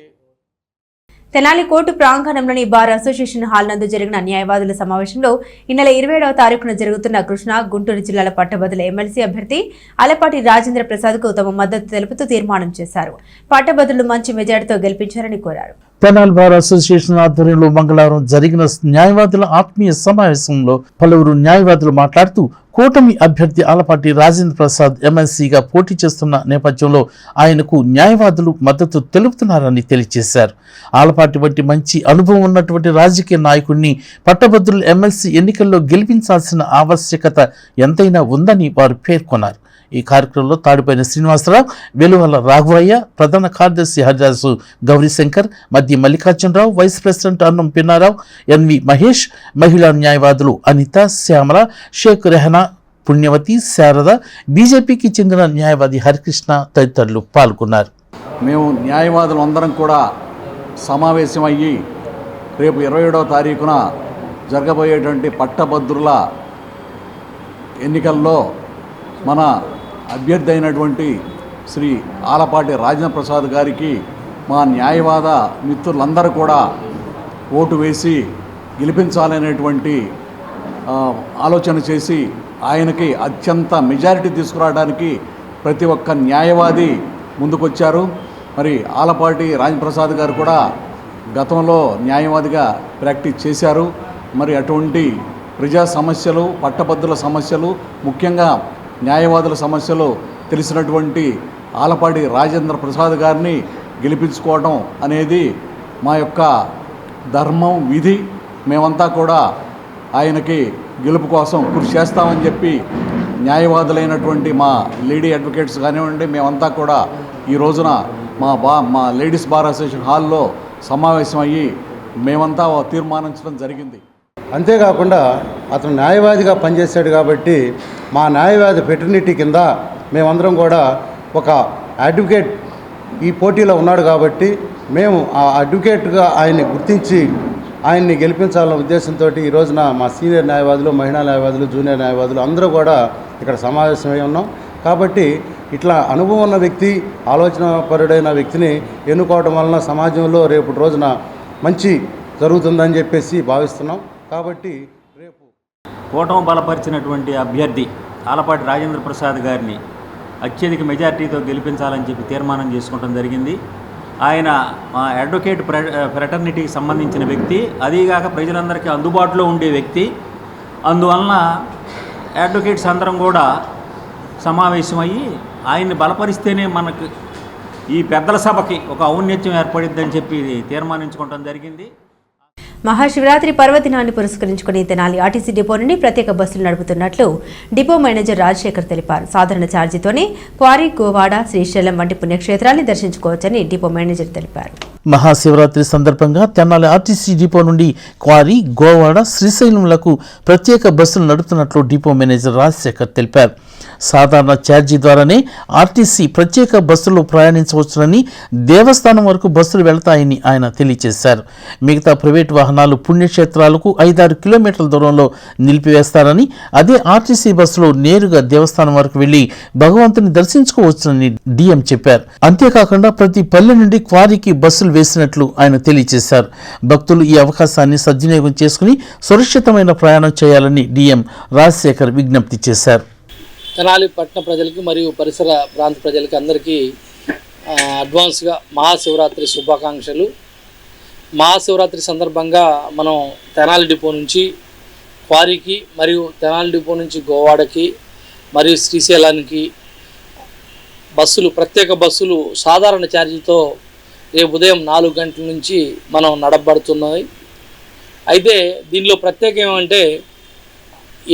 తెనాలి కోర్టు ప్రాంగణంలోని బార్ అసోసియేషన్ హాల్ నందు జరిగిన న్యాయవాదుల సమావేశంలో ఈ నెల 27వ తారీఖున జరుగుతున్న కృష్ణా, గుంటూరు జిల్లాల పట్టభద్రుల ఎమ్మెల్సీ అభ్యర్థి అలపాటి రాజేంద్ర ప్రసాద్ కు తమ మద్దతు తెలుపుతూ తీర్మానం చేశారు. పట్టభద్రులు మంచి మెజార్టీతో గెలిపించారని కోరారు. తెనాలి బార్ అసోసియేషన్ ఆధ్వర్యంలో మంగళవారం జరిగిన న్యాయవాదుల ఆత్మీయ సమావేశంలో పలువురు న్యాయవాదులు మాట్లాడుతూ కూటమి అభ్యర్థి ఆలపాటి రాజేంద్ర ప్రసాద్ ఎమ్మెల్సీగా పోటీ చేస్తున్న నేపథ్యంలో ఆయనకు న్యాయవాదులు మద్దతు తెలుపుతున్నారని తెలియజేశారు. ఆలపాటి వంటి మంచి అనుభవం ఉన్నటువంటి రాజకీయ నాయకుడిని పట్టభద్రుల ఎమ్మెల్సీ ఎన్నికల్లో గెలిపించాల్సిన ఆవశ్యకత ఎంతైనా ఉందని వారు పేర్కొన్నారు. ఈ కార్యక్రమంలో తాడిపైన శ్రీనివాసరావు, వెలువల రాఘవయ్య, ప్రధాన కార్యదర్శి హరిదాసు గౌరీశంకర్, మధ్య మల్లికార్జునరావు, వైస్ ప్రెసిడెంట్ అన్నం పిన్నారావు, ఎన్వి మహేష్, మహిళా న్యాయవాదులు అనిత, శ్యామల, షేక్ రెహనా, పుణ్యవతి, శారద, బీజేపీకి చెందిన న్యాయవాది హరికృష్ణ తదితరులు పాల్గొన్నారు. మేము న్యాయవాదులు అందరం కూడా సమావేశమయ్యి రేపు 27వ తారీఖున జరగబోయేటువంటి పట్టభద్రుల ఎన్నికల్లో మన అభ్యర్థి అయినటువంటి శ్రీ ఆలపాటి రాజేంద్ర ప్రసాద్ గారికి మా న్యాయవాద మిత్రులందరూ కూడా ఓటు వేసి గెలిపించాలనేటువంటి ఆలోచన చేసి ఆయనకి అత్యంత మెజారిటీ తీసుకురావడానికి ప్రతి ఒక్క న్యాయవాది ముందుకొచ్చారు. మరి ఆలపాటి రాజేంద్ర ప్రసాద్ గారు కూడా గతంలో న్యాయవాదిగా ప్రాక్టీస్ చేశారు. మరి అటువంటి ప్రజా సమస్యలు, పట్టభద్రుల సమస్యలు, ముఖ్యంగా న్యాయవాదుల సమస్యలు తెలిసినటువంటి ఆలపాటి రాజేంద్ర ప్రసాద్ గారిని గెలిపించుకోవడం అనేది మా యొక్క ధర్మం, విధి. మేమంతా కూడా ఆయనకి గెలుపు కోసం కృషి చేస్తామని చెప్పి న్యాయవాదులైనటువంటి మా లేడీ అడ్వకేట్స్ కానివ్వండి, మేమంతా కూడా ఈ రోజున మా లేడీస్ బార్ అసోసియేషన్ హాల్లో సమావేశం అయ్యి మేమంతా తీర్మానించడం జరిగింది. అంతేకాకుండా అతను న్యాయవాదిగా పనిచేశాడు కాబట్టి మా న్యాయవాది ఫెటర్నిటీ కింద మేమందరం కూడా ఒక అడ్వకేట్ ఈ పోటీలో ఉన్నాడు కాబట్టి మేము ఆ అడ్వకేట్గా ఆయన్ని గుర్తించి ఆయన్ని గెలిపించాలన్న ఉద్దేశంతో ఈ రోజున మా సీనియర్ న్యాయవాదులు, మహిళా న్యాయవాదులు, జూనియర్ న్యాయవాదులు అందరూ కూడా ఇక్కడ సమావేశమై ఉన్నాం. కాబట్టి ఇట్లా అనుభవం ఉన్న వ్యక్తి, ఆలోచనాపరుడైన వ్యక్తిని ఎన్నుకోవడం వలన సమాజంలో రేపు రోజున మంచి జరుగుతుందని చెప్పేసి భావిస్తున్నాం. కాబట్టి రేపు కూటమి బలపరిచినటువంటి అభ్యర్థి ఆలపాటి రాజేంద్ర ప్రసాద్ గారిని అత్యధిక మెజార్టీతో గెలిపించాలని చెప్పి తీర్మానం చేసుకోవడం జరిగింది. ఆయన మా అడ్వకేట్ ఫ్రెటర్నిటీకి సంబంధించిన వ్యక్తి, అదీగాక ప్రజలందరికీ అందుబాటులో ఉండే వ్యక్తి. అందువలన అడ్వకేట్స్ అందరం కూడా సమావేశమయ్యి ఆయన్ని బలపరిస్తేనే మనకు ఈ పెద్దల సభకి ఒక ఔన్నత్యం ఏర్పడిద్దని చెప్పి తీర్మానించుకోవడం జరిగింది. మహాశివరాత్రి పర్వదినాన్ని పురస్కరించుకుని తెనాలి ఆర్టీసీ డిపో నుండి ప్రత్యేక బస్సులు నడుపుతున్నట్లు డిపో మేనేజర్ రాజశేఖర్ తెలిపారు. సాధారణ ఛార్జీతోనే క్వారీ, గోవాడ, శ్రీశైలం వంటి పుణ్యక్షేత్రాన్ని దర్శించుకోవచ్చని డిపో మేనేజర్ తెలిపారు. మహాశివరాత్రి సందర్భంగా తెనాలి ఆర్టీసీ డిపో నుండి క్వారీ, గోవాడ, శ్రీశైలంలకు ప్రత్యేక బస్సులు నడుపుతున్నట్లు డిపో మేనేజర్ రాజశేఖర్ తెలిపారు. సాధారణ ఛార్జీ ద్వారానే ఆర్టీసీ ప్రత్యేక బస్సులు ప్రయాణించవచ్చునని, దేవస్థానం వరకు బస్సులు వెళతాయని ఆయన తెలియజేశారు. మిగతా ప్రైవేటు వాహనాలు పుణ్యక్షేత్రాలకు 5-6 కిలోమీటర్ల దూరంలో నిలిపివేస్తారని, అదే ఆర్టీసీ బస్సులో నేరుగా దేవస్థానం వరకు వెళ్లి భగవంతుని దర్శించుకోవచ్చునని డిఎం చెప్పారు. అంతేకాకుండా ప్రతి పల్లె నుండి క్వారీకి బస్సులు వేసినట్లు ఆయన తెలియజేశారు. భక్తులు ఈ అవకాశాన్ని సద్వినియోగం చేసుకుని సురక్షితమైన ప్రయాణం చేయాలని డిఎం రాజశేఖర్ విజ్ఞప్తి చేశారు. తెనాలి పట్టణ ప్రజలకి మరియు పరిసర ప్రాంత ప్రజలకి అందరికీ అడ్వాన్స్గా మహాశివరాత్రి శుభాకాంక్షలు. మహాశివరాత్రి సందర్భంగా మనం తెనాలి డిపో నుంచి క్వారీకి మరియు తెనాలి డిపో నుంచి గోవాడకి మరియు శ్రీశైలానికి బస్సులు, ప్రత్యేక బస్సులు సాధారణ ఛార్జీతో రేపు ఉదయం 4 గంటల నుంచి మనం నడపబడుతున్నాయి. అయితే దీనిలో ప్రత్యేకం ఏమంటే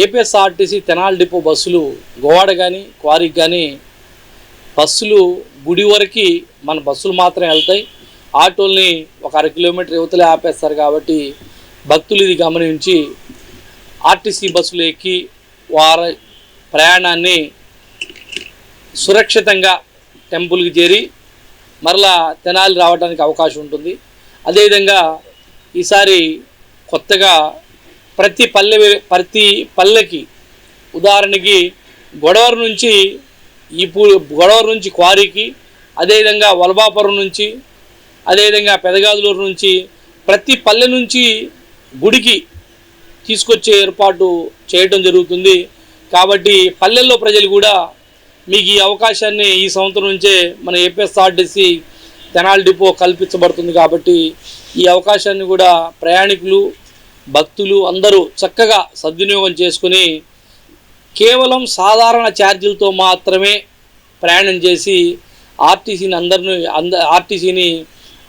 ఏపీఎస్ఆర్టీసీ తెనాలి డిపో బస్సులు గోవాడ కానీ క్వారీకి కానీ బస్సులు గుడి వరకు మన బస్సులు మాత్రమే వెళ్తాయి. ఆటోల్ని ఒక 1/2 కిలోమీటర్ యువతలే ఆపేస్తారు. కాబట్టి భక్తులు ఇది గమనించి ఆర్టీసీ బస్సులు ఎక్కి వారి ప్రయాణాన్ని సురక్షితంగా టెంపుల్కి చేరి మరలా తెనాలి రావడానికి అవకాశం ఉంటుంది. అదేవిధంగా ఈసారి కొత్తగా ప్రతి పల్లెకి ఉదాహరణకి గొడవరు నుంచి క్వారీకి, అదేవిధంగా వలభాపురం నుంచి, అదేవిధంగా పెదగాదులూరు నుంచి ప్రతి పల్లె నుంచి గుడికి తీసుకొచ్చే ఏర్పాటు చేయటం జరుగుతుంది. కాబట్టి పల్లెల్లో ప్రజలు కూడా మీకు ఈ అవకాశాన్ని ఈ సంవత్సరం నుంచే మన ఏపీఎస్ఆర్టీసీ తెనాలి డిపో కల్పించబడుతుంది. కాబట్టి ఈ అవకాశాన్ని కూడా ప్రయాణికులు, భక్తులు అందరూ చక్కగా సద్వినియోగం చేసుకుని కేవలం సాధారణ ఛార్జీలతో మాత్రమే ప్రయాణం చేసి ఆర్టీసీని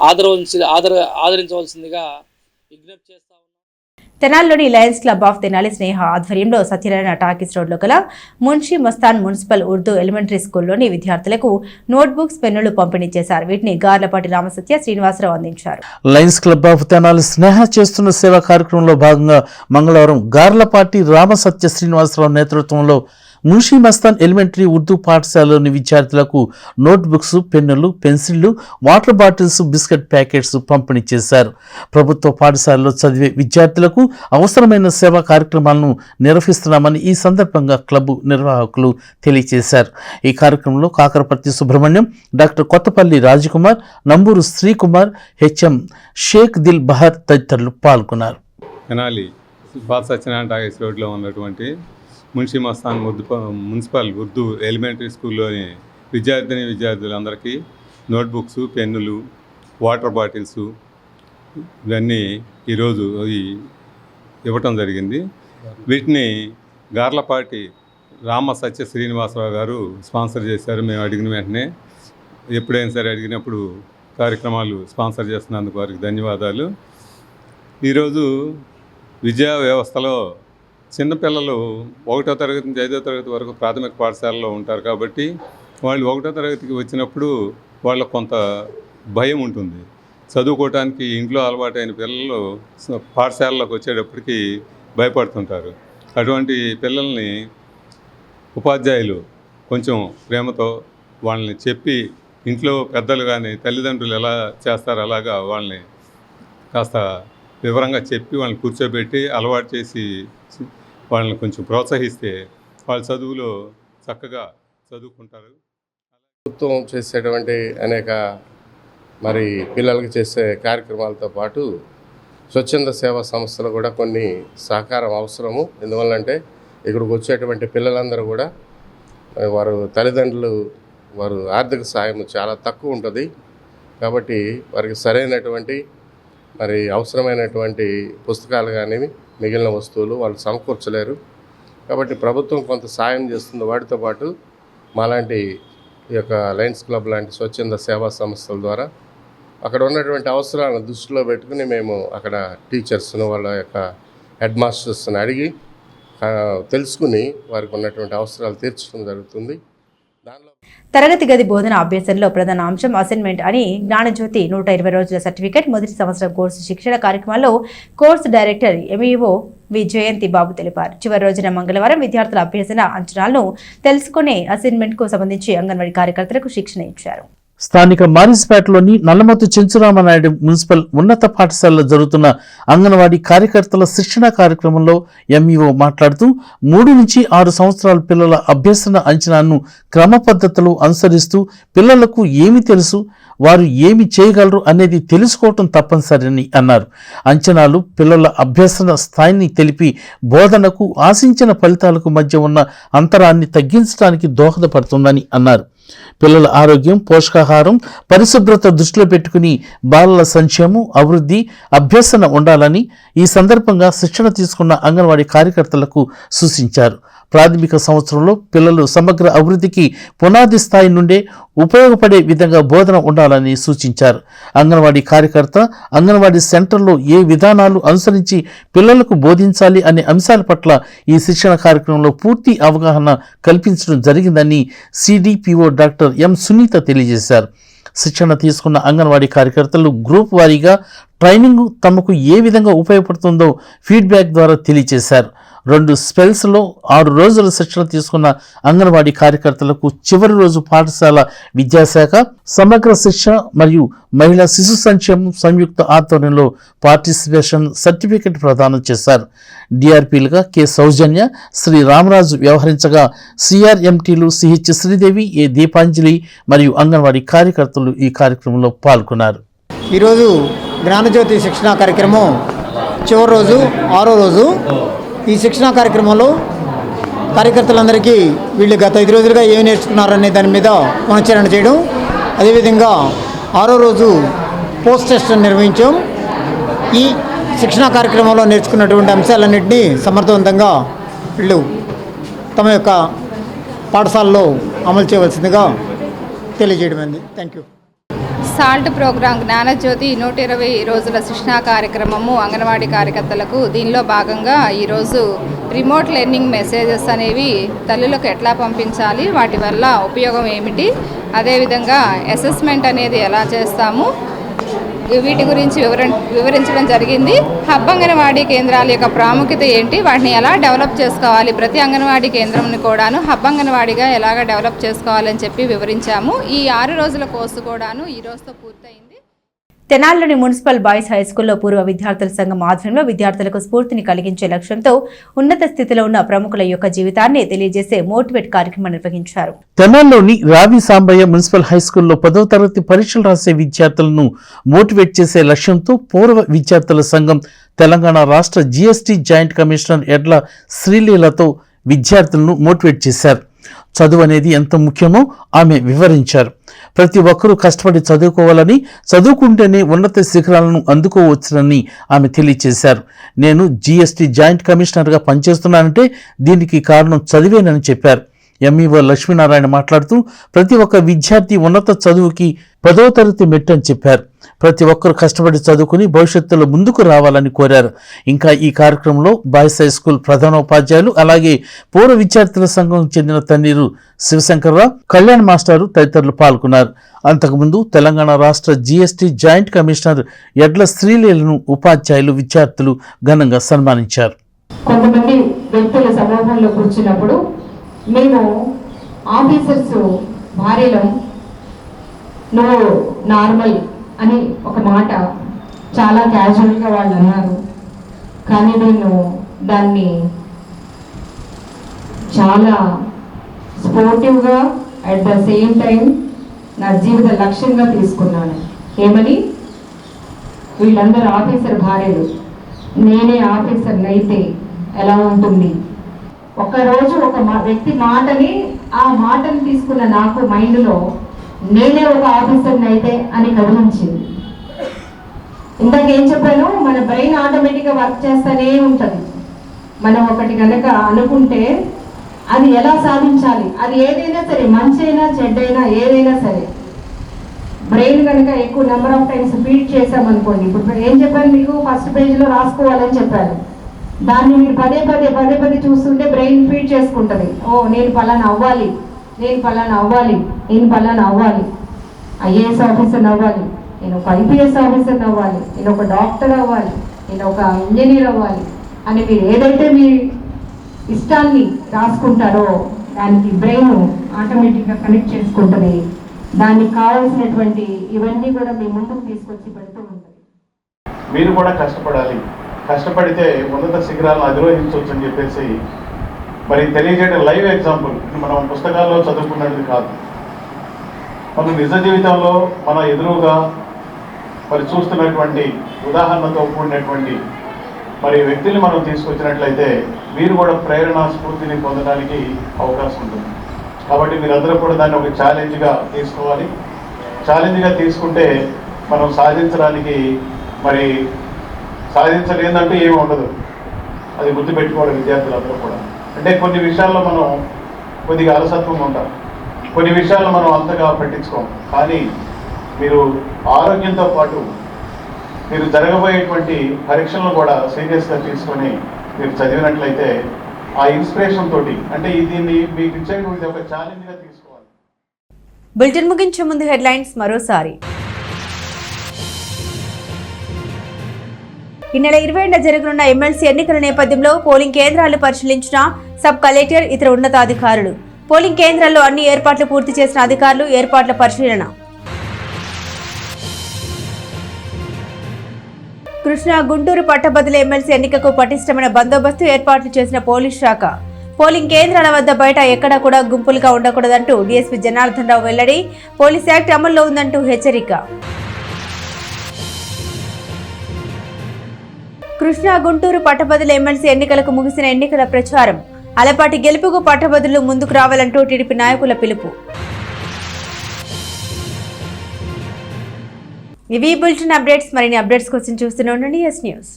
ఆదరించవలసిందిగా విజ్ఞప్తి చేస్తాం. తెనాలిలోని లయన్స్ క్లబ్ ఆఫ్ తెనాలి స్నేహ ఆధ్వర్యంలో సత్యనారాయణ టాకీస్ రోడ్లో గల మున్షీ మస్తాన్ మున్సిపల్ ఉర్దూ ఎలిమెంటరీ స్కూల్లోని విద్యార్థులకు నోట్బుక్స్, పెన్నులు పంపిణీ చేశారు. వీటిని గార్లపాటి రామసత్య శ్రీనివాసరావు అందించారు. లయన్స్ క్లబ్ ఆఫ్ తెనాలి స్నేహ చేస్తున్న సేవా కార్యక్రమంలో భాగంగా మంగళవారం గార్లపాటి రామసత్య శ్రీనివాసరావు నేతృత్వంలో మున్షీ మస్తాన్ ఎలిమెంటరీ ఉర్దూ పాఠశాలలోని విద్యార్థులకు నోట్బుక్స్, పెన్నులు, పెన్సిళ్లు, వాటర్ బాటిల్స్, బిస్కెట్ ప్యాకెట్స్ పంపిణీ చేశారు. ప్రభుత్వ పాఠశాలలో చదివే విద్యార్థులకు అవసరమైన సేవా కార్యక్రమాలను నిర్వహిస్తున్నామని ఈ సందర్భంగా క్లబ్ నిర్వాహకులు తెలియజేశారు. ఈ కార్యక్రమంలో కాకరపర్తి సుబ్రహ్మణ్యం, డాక్టర్ కొత్తపల్లి రాజకుమార్, నంబూరు శ్రీకుమార్, హెచ్ఎం షేక్ దిల్ బహర్ తదితరులు పాల్గొన్నారు. తెనాలి సత్యనారాయణ టాకీస్ రోడ్లో ఉన్నటువంటి మున్షీ మస్తాన్ మున్సిపల్ ఉర్దూ ఎలిమెంటరీ స్కూల్లోని విద్యార్థులందరికీ నోట్బుక్స్, పెన్నులు, వాటర్ బాటిల్స్ ఇవన్నీ ఈరోజు ఇవ్వటం జరిగింది. వీటిని గార్లపాటి రామసత్య శ్రీనివాసరావు గారు స్పాన్సర్ చేశారు. మేము అడిగిన వెంటనే ఎప్పుడైనా సరే అడిగినప్పుడు కార్యక్రమాలు స్పాన్సర్ చేస్తున్నందుకు వారికి ధన్యవాదాలు. ఈరోజు విద్యా వ్యవస్థలో చిన్నపిల్లలు 1వ తరగతి నుంచి 5వ తరగతి వరకు ప్రాథమిక పాఠశాలలో ఉంటారు. కాబట్టి వాళ్ళు 1వ తరగతికి వచ్చినప్పుడు వాళ్ళకు కొంత భయం ఉంటుంది. చదువుకోవటానికి ఇంట్లో అలవాటైన పిల్లలు పాఠశాలలోకి వచ్చేటప్పటికి భయపడుతుంటారు. అటువంటి పిల్లల్ని ఉపాధ్యాయులు కొంచెం ప్రేమతో వాళ్ళని చెప్పి, ఇంట్లో పెద్దలు కానీ తల్లిదండ్రులు ఎలా చేస్తారో అలాగా వాళ్ళని కాస్త వివరంగా చెప్పి వాళ్ళని కూర్చోబెట్టి అలవాటు చేసి వాళ్ళని కొంచెం ప్రోత్సహిస్తే వాళ్ళ చదువులో చక్కగా చదువుకుంటారు. ప్రభుత్వం చేసేటువంటి అనేక పిల్లలకి చేసే కార్యక్రమాలతో పాటు స్వచ్ఛంద సేవా సంస్థలు కూడా కొన్ని సహకారం అవసరము. ఎందువల్లంటే ఇక్కడికి వచ్చేటువంటి పిల్లలందరూ కూడా వారు తల్లిదండ్రులు వారు ఆర్థిక సాయం చాలా తక్కువ ఉంటుంది. కాబట్టి వారికి సరైనటువంటి అవసరమైనటువంటి పుస్తకాలు కానీ మిగిలిన వస్తువులు వాళ్ళు సమకూర్చలేరు. కాబట్టి ప్రభుత్వం కొంత సాయం చేస్తుంది. వాటితో పాటు మాలాంటి ఈ యొక్క లయన్స్ క్లబ్ లాంటి స్వచ్ఛంద సేవా సంస్థల ద్వారా అక్కడ ఉన్నటువంటి అవసరాలను దృష్టిలో పెట్టుకుని మేము అక్కడ టీచర్స్ను, వాళ్ళ యొక్క హెడ్ మాస్టర్స్ని అడిగి తెలుసుకుని వారికి ఉన్నటువంటి అవసరాలు తీర్చడం జరుగుతుంది. దానిలో తరగతి గది బోధన అభ్యాసంలో ప్రధాన అంశం అసైన్మెంట్ అని జ్ఞానజ్యోతి 120 రోజుల సర్టిఫికేట్ మొదటి సంవత్సరం కోర్సు శిక్షణ కార్యక్రమంలో కోర్సు డైరెక్టర్ ఎంఈఓ వి జయంతి బాబు తెలిపారు. చివరి రోజున మంగళవారం విద్యార్థుల అభ్యసన అంచనాలను తెలుసుకునే అసైన్మెంట్ కు సంబంధించి అంగన్వాడీ కార్యకర్తలకు శిక్షణ ఇచ్చారు. స్థానిక మారిస్పేటలోని నల్లమత్తు చెంచురామనాయుడు మున్సిపల్ ఉన్నత పాఠశాలలో జరుగుతున్న అంగన్వాడీ కార్యకర్తల శిక్షణ కార్యక్రమంలో ఎంఈఓ మాట్లాడుతూ 3 నుంచి 6 సంవత్సరాల పిల్లల అభ్యసన అంచనాను క్రమ పద్ధతిలో అనుసరిస్తూ పిల్లలకు ఏమి తెలుసు, వారు ఏమి చేయగలరు అనేది తెలుసుకోవటం తప్పనిసరి అన్నారు. అంచనాలు పిల్లల అభ్యసన స్థాయిని తెలిపి బోధనకు ఆశించిన ఫలితాలకు మధ్య ఉన్న అంతరాన్ని తగ్గించడానికి దోహదపడుతుందని అన్నారు. పిల్లల ఆరోగ్యం, పోషకాహారం, పరిశుభ్రత దృష్టిలో పెట్టుకుని బాలల సంక్షేమం, అభివృద్ధి, అభ్యసన ఉండాలని ఈ సందర్భంగా శిక్షణ తీసుకున్న అంగన్వాడీ కార్యకర్తలకు సూచించారు. ప్రాథమిక సంవత్సరంలో పిల్లలు సమగ్ర అభివృద్ధికి పునాది స్థాయి నుండే ఉపయోగపడే విధంగా బోధన ఉండాలని సూచించారు. అంగన్వాడీ కార్యకర్త అంగన్వాడీ సెంటర్లో ఏ విధానాలు అనుసరించి పిల్లలకు బోధించాలి అనే అంశాల పట్ల ఈ శిక్షణ కార్యక్రమంలో పూర్తి అవగాహన కల్పించడం జరిగిందని సిడిపిఓ డాక్టర్ ఎం సునీత తెలియజేశారు. శిక్షణ తీసుకున్న అంగన్వాడీ కార్యకర్తలు గ్రూప్ వారీగా ట్రైనింగ్ తమకు ఏ విధంగా ఉపయోగపడుతుందో ఫీడ్బ్యాక్ ద్వారా తెలియజేశారు. 2 స్పెల్స్లో 6 రోజుల శిక్షణ తీసుకున్న అంగన్వాడీ కార్యకర్తలకు చివరి రోజు పాఠశాల విద్యాశాఖ, సమగ్ర శిక్ష మరియు మహిళా శిశు సంక్షేమం సంయుక్త ఆధ్వర్యంలో పార్టిసిపేషన్ సర్టిఫికెట్ ప్రదానం చేశారు. డిఆర్పీలుగా కె సౌజన్య, శ్రీ రామరాజు వ్యవహరించగా సిఆర్ఎంటీలు సిహెచ్ శ్రీదేవి, ఏ దీపాంజలి మరియు అంగన్వాడీ కార్యకర్తలు ఈ కార్యక్రమంలో పాల్గొన్నారు. ఈరోజు జ్ఞానజ్యోతి శిక్షణ కార్యక్రమం చివరి రోజు 6వ రోజు. ఈ శిక్షణ కార్యక్రమంలో కార్యకర్తలందరికీ వీళ్ళు గత 5 రోజులుగా ఏమి నేర్చుకున్నారనే దాని మీద పునశ్చరణ చేయడం, అదేవిధంగా 6వ రోజు పోస్ట్ టెస్ట్ నిర్వహించాం. ఈ శిక్షణ కార్యక్రమంలో నేర్చుకున్నటువంటి అంశాలన్నింటినీ సమర్థవంతంగా వీళ్ళు తమ యొక్క పాఠశాలలో అమలు చేయవలసిందిగా తెలియజేయడమైంది. Thank you. Salt programme Gnanajyothi 120 రోజుల శిక్షణా కార్యక్రమము అంగన్వాడీ కార్యకర్తలకు. దీనిలో భాగంగా ఈరోజు రిమోట్ లెర్నింగ్ మెసేజెస్ అనేవి తల్లులకు ఎట్లా పంపించాలి, వాటి వల్ల ఉపయోగం ఏమిటి, అదేవిధంగా అసెస్మెంట్ అనేది ఎలా చేస్తాము, వీటి గురించి వివరించడం జరిగింది. హబ్ అంగన్వాడీ కేంద్రాల యొక్క ప్రాముఖ్యత ఏంటి, వాటిని ఎలా డెవలప్ చేసుకోవాలి, ప్రతి అంగన్వాడీ కేంద్రంని కూడాను హబ్ అంగన్వాడీగా ఎలాగ డెవలప్ చేసుకోవాలని చెప్పి వివరించాము. ఈ 6 రోజుల కోర్సు కూడాను ఈ రోజుతో పూర్తయింది. తెనాలిలోని మున్సిపల్ బాయ్స్ హైస్కూల్లో పూర్వ విద్యార్థుల సంఘం ఆధ్వర్యంలో విద్యార్థులకు స్ఫూర్తిని కలిగించే లక్ష్యంతో ఉన్నత స్థితిలో ఉన్న ప్రముఖుల యొక్క జీవితాన్ని తెలియజేసే మోటివేట్ కార్యక్రమం నిర్వహించారు. తెనాలిలోని రావి సాంబయ్య మున్సిపల్ హైస్కూల్లో 10వ తరగతి పరీక్షలు రాసే విద్యార్థులను మోటివేట్ చేసే లక్ష్యంతో పూర్వ విద్యార్థుల సంఘం తెలంగాణ రాష్ట్ర జీఎస్టీ జాయింట్ కమిషనర్ ఎడ్ల శ్రీలీలతో విద్యార్థులను మోటివేట్ చేశారు. చదువు అనేది ఎంత ముఖ్యమో ఆమె వివరించారు. ప్రతి ఒక్కరూ కష్టపడి చదువుకోవాలని, చదువుకుంటేనే ఉన్నత శిఖరాలను అందుకోవచ్చునని ఆమె తెలియజేశారు. నేను జీఎస్టీ జాయింట్ కమిషనర్గా పనిచేస్తున్నానంటే దీనికి కారణం చదివేనని చెప్పారు. ఎంఈఓ లక్ష్మీనారాయణ మాట్లాడుతూ ప్రతి ఒక్క విద్యార్థి ఉన్నత చదువుకి 10వ తరగతి మెట్టు అని చెప్పారు. ప్రతి ఒక్కరు కష్టపడి చదువుకుని భవిష్యత్తులో ముందుకు రావాలని కోరారు. ఇంకా ఈ కార్యక్రమంలో బాయ్స్ హై స్కూల్ ప్రధానోపాధ్యాయులు, అలాగే పూర్వ విద్యార్థుల సంఘం చెందిన తన్నీరు శివశంకర్రావు, కళ్యాణ్ మాస్టారు తదితరులు పాల్గొన్నారు. అంతకుముందు తెలంగాణ రాష్ట్ర జీఎస్టీ జాయింట్ కమిషనర్ ఎడ్ల శ్రీలీలను ఉపాధ్యాయులు, విద్యార్థులు ఘనంగా సన్మానించారు. కొంతమంది వ్యక్తుల సమూహంలో కూర్చున్నప్పుడు మేము ఆఫీసర్స్ భార్యలం, నువ్వు నార్మల్ అని ఒక మాట చాలా క్యాజువల్గా వాళ్ళు అన్నారు. కానీ నేను దాన్ని చాలా స్పోర్టివ్గా అట్ ద సేమ్ టైం నా జీవిత లక్ష్యంగా తీసుకున్నాను. ఏమని, వీళ్ళందరూ ఆఫీసర్ భార్యలు, నేనే ఆఫీసర్ని అయితే ఎలా ఉంటుంది. ఒకరోజు ఒక వ్యక్తి మాటని, ఆ మాటని తీసుకున్న నాకు మైండ్లో నేనే ఒక ఆఫీసర్ని అయితే అని కదిలించింది. ఇందాక ఏం చెప్పాను, మన బ్రెయిన్ ఆటోమేటిక్గా వర్క్ చేస్తూనే ఉంటుంది. మనం ఒకటి కనుక అనుకుంటే అది ఎలా సాధించాలి, అది ఏదైనా సరే, మంచి అయినా చెడ్డైనా ఏదైనా సరే, బ్రెయిన్ కనుక ఎక్కువ నెంబర్ ఆఫ్ టైమ్స్ ఫీడ్ చేసామనుకోండి. ఇప్పుడు ఏం చెప్పాను మీకు, ఫస్ట్ పేజ్లో రాసుకోవాలని చెప్పాను. దాన్ని మీరు పదే పదే చూస్తుంటే బ్రెయిన్ ఫీడ్ చేసుకుంటుంది. ఓ నేను పలానా అవ్వాలి, నేను పలానా అవ్వాలి, నేను పలానా అవ్వాలి, ఐఏఎస్ ఆఫీసర్ అవ్వాలి, నేను ఒక ఐపీఎస్ ఆఫీసర్ అవ్వాలి, నేను ఒక డాక్టర్ అవ్వాలి, నేను ఒక ఇంజనీర్ అవ్వాలి అని మీరు ఏదైతే మీ ఇష్టాన్ని రాసుకుంటారో దానికి బ్రెయిన్ ఆటోమేటిక్గా కనెక్ట్ చేసుకుంటుంది. దానికి కావాల్సినటువంటి ఇవన్నీ కూడా మీ ముందుకు తీసుకొచ్చి పెడుతూ ఉంటుంది. మీరు కూడా కష్టపడాలి, కష్టపడితే ఉన్నత శిఖరాలను అధిరోహించవచ్చు అని చెప్పేసి మరి తెలియజేయడం లైవ్ ఎగ్జాంపుల్. మనం పుస్తకాల్లో చదువుకున్నది కాదు, మనం నిజ జీవితంలో మన ఎదురుగా మరి చూస్తున్నటువంటి ఉదాహరణతో కూడినటువంటి మరి వ్యక్తుల్ని మనం తీసుకొచ్చినట్లయితే మీరు కూడా ప్రేరణ స్ఫూర్తిని పొందడానికి అవకాశం ఉంటుంది. కాబట్టి మీరందరూ కూడా దాన్ని ఒక ఛాలెంజ్గా తీసుకోవాలి. ఛాలెంజ్గా తీసుకుంటే మనం సాధించడానికి మరి సాధించలేదంటూ ఏమి ఉండదు. అది గుర్తుపెట్టుకోవాలి విద్యార్థులందరూ కూడా. అంటే కొన్ని విషయాల్లో మనం కొద్దిగా అలసత్వం ఉంటాం, కొన్ని విషయాల్లో మనం అంతగా పట్టించుకోం. కానీ మీరు ఆరోగ్యంతో పాటు మీరు జరగబోయేటువంటి పరీక్షలను కూడా సీరియస్గా తీసుకొని మీరు చదివినట్లయితే ఆ ఇన్స్పిరేషన్ తోటి, అంటే దీన్ని మీకు ఇచ్చేటువంటి ఒక ఛాలెంజ్గా తీసుకోవాలి. బులెటిన్ ముగించే ముందు హెడ్లైన్స్ మరోసారి. ఈ నెల 20న జరగనున్న ఎమ్మెల్సీ ఎన్నికల నేపథ్యంలో పోలింగ్ కేంద్రాలు పరిశీలించిన సబ్ కలెక్టర్, ఇతర ఉన్నతాధికారులు. పోలింగ్ కేంద్రాల్లో అన్ని ఏర్పాట్లు పూర్తి చేసిన అధికారులు ఏర్పాట్ల పరిశీలన. కృష్ణా గుంటూరు పట్టభద్రుల ఎమ్మెల్సీ ఎన్నికకు పటిష్టమైన బందోబస్తు ఏర్పాట్లు చేసిన పోలీస్ శాఖ. పోలింగ్ కేంద్రాల వద్ద బయట ఎక్కడా కూడా గుంపులుగా ఉండకూడదంటూ డీఎస్పీ జనార్దన్ రావు వెల్లడి. పోలీస్ యాక్ట్ అమల్లో ఉందంటూ హెచ్చరిక. కృష్ణా గుంటూరు పట్టభద్రుల ఎమ్మెల్సీ ఎన్నికలకు ముగిసిన ఎన్నికల ప్రచారం. అలపాటి గెలుపుకు పట్టభద్రులు ముందుకు రావాలంటూ టీడీపీ నాయకుల పిలుపు. ఇవి బులెటిన్ అప్డేట్స్. మరిన్ని అప్డేట్స్ కోసం చూస్తూనే ఉండండి ఎస్ న్యూస్.